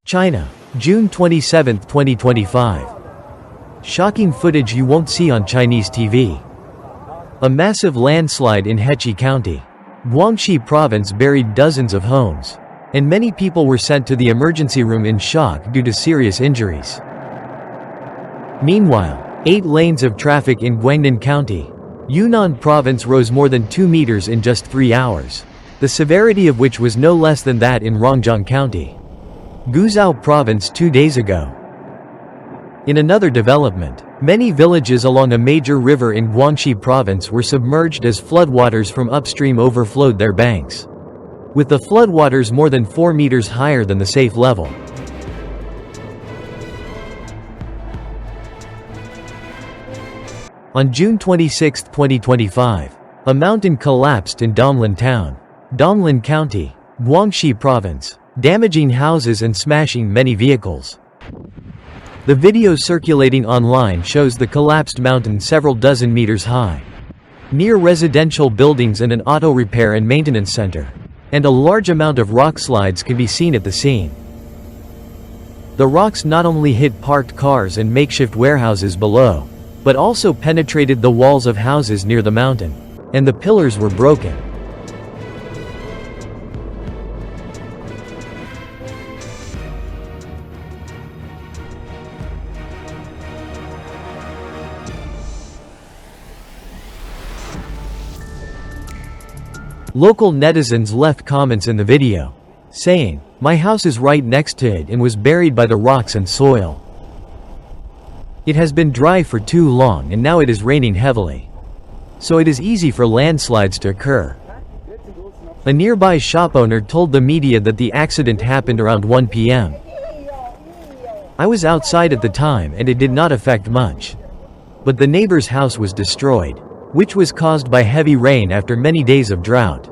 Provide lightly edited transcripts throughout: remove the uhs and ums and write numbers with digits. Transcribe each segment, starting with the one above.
China, June 27, 2025. Shocking footage you won't see on Chinese TV. A massive landslide in Hechi County, Guangxi Province buried dozens of homes, and many people were sent to the emergency room in shock due to serious injuries. Meanwhile, 8 lanes of traffic in Guangdong County, Yunnan Province rose more than 2 meters in just 3 hours, the severity of which was no less than that in Rongjiang County, Guizhou Province 2 days ago. In another development, many villages along a major river in Guangxi Province were submerged as floodwaters from upstream overflowed their banks, with the floodwaters more than 4 meters higher than the safe level. On June 26, 2025, a mountain collapsed in Donglan Town, Donglan County, Guangxi Province, damaging houses and smashing many vehicles. The video circulating online shows the collapsed mountain several dozen meters high, near residential buildings and an auto repair and maintenance center, and a large amount of rock slides can be seen at the scene. The rocks not only hit parked cars and makeshift warehouses below, but also penetrated the walls of houses near the mountain, and the pillars were broken. Local netizens left comments in the video, saying, "My house is right next to it and was buried by the rocks and soil. It has been dry for too long and now it is raining heavily. So it is easy for landslides to occur." A nearby shop owner told the media that the accident happened around 1 p.m. "I was outside at the time and it did not affect much. But the neighbor's house was destroyed, which was caused by heavy rain after many days of drought."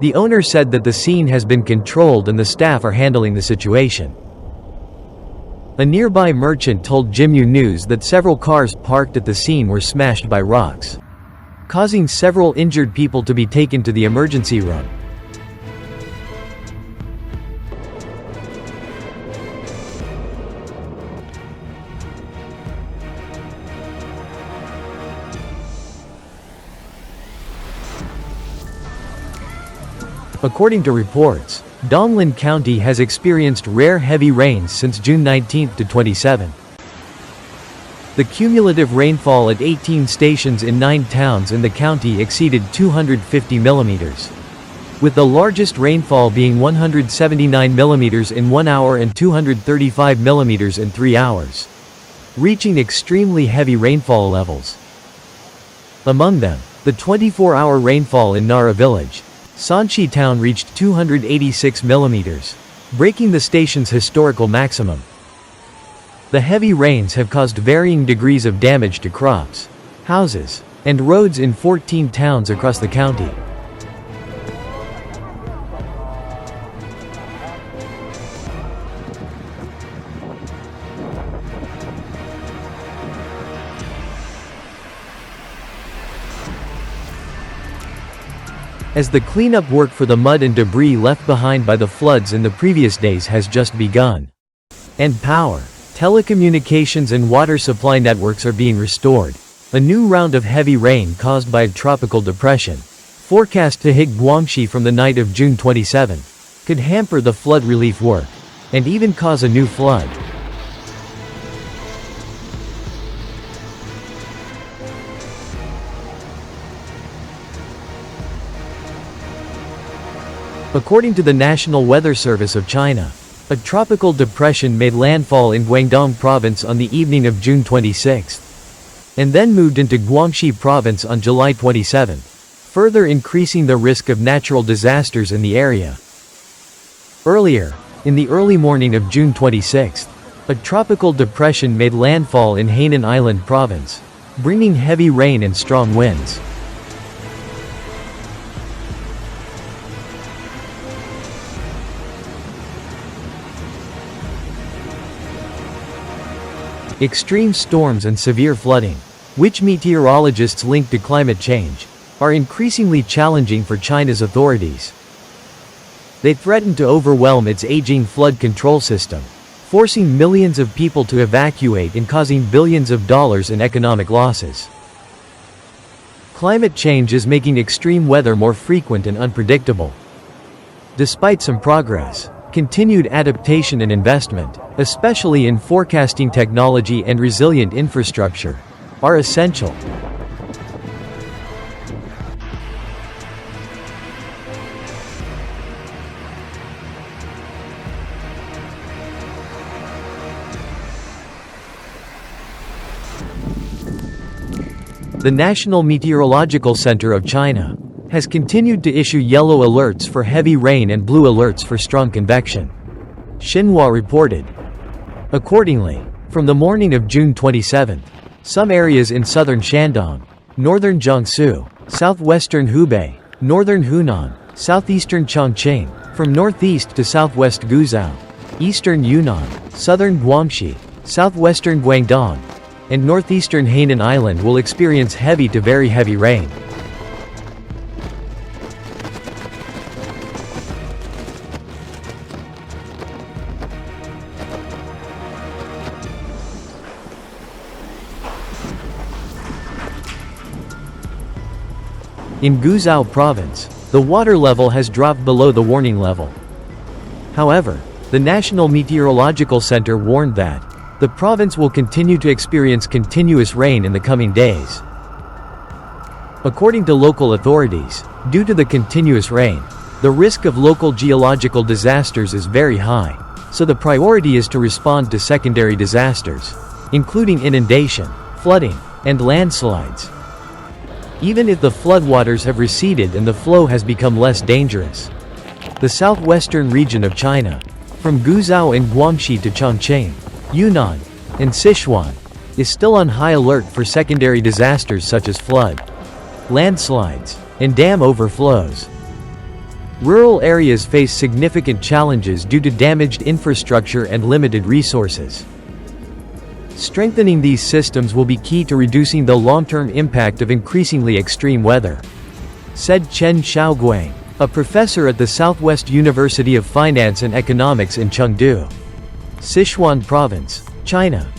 The owner said that the scene has been controlled and the staff are handling the situation. A nearby merchant told Jimu News that several cars parked at the scene were smashed by rocks, causing several injured people to be taken to the emergency room. According to reports, Donglan County has experienced rare heavy rains since June 19 to 27. The cumulative rainfall at 18 stations in 9 towns in the county exceeded 250 millimeters, with the largest rainfall being 179 millimeters in 1 hour and 235 millimeters in 3 hours, reaching extremely heavy rainfall levels. Among them, the 24-hour rainfall in Nara Village, Sanchi Town reached 286 millimeters, breaking the station's historical maximum. The heavy rains have caused varying degrees of damage to crops, houses, and roads in 14 towns across the county. As the cleanup work for the mud and debris left behind by the floods in the previous days has just begun, and power, telecommunications and water supply networks are being restored, a new round of heavy rain caused by a tropical depression, forecast to hit Guangxi from the night of June 27, could hamper the flood relief work, and even cause a new flood. According to the National Weather Service of China, a tropical depression made landfall in Guangdong Province on the evening of June 26, and then moved into Guangxi Province on July 27, further increasing the risk of natural disasters in the area. Earlier, in the early morning of June 26, a tropical depression made landfall in Hainan Island Province, bringing heavy rain and strong winds. Extreme storms and severe flooding, which meteorologists link to climate change, are increasingly challenging for China's authorities. They threaten to overwhelm its aging flood control system, forcing millions of people to evacuate and causing billions of dollars in economic losses. Climate change is making extreme weather more frequent and unpredictable. Despite some progress, continued adaptation and investment, especially in forecasting technology and resilient infrastructure, are essential. The National Meteorological Center of China has continued to issue yellow alerts for heavy rain and blue alerts for strong convection. Xinhua reported. Accordingly, from the morning of June 27, some areas in southern Shandong, northern Jiangsu, southwestern Hubei, northern Hunan, southeastern Chongqing, from northeast to southwest Guizhou, eastern Yunnan, southern Guangxi, southwestern Guangdong, and northeastern Hainan Island will experience heavy to very heavy rain. In Guizhou province, the water level has dropped below the warning level. However, the National Meteorological Center warned that the province will continue to experience continuous rain in the coming days. According to local authorities, due to the continuous rain, the risk of local geological disasters is very high, so the priority is to respond to secondary disasters, including inundation, flooding, and landslides. Even if the floodwaters have receded and the flow has become less dangerous, the southwestern region of China, from Guizhou and Guangxi to Chongqing, Yunnan, and Sichuan, is still on high alert for secondary disasters such as flood, landslides, and dam overflows. Rural areas face significant challenges due to damaged infrastructure and limited resources. Strengthening these systems will be key to reducing the long-term impact of increasingly extreme weather, said Chen Xiaoguang, a professor at the Southwest University of Finance and Economics in Chengdu, Sichuan Province, China.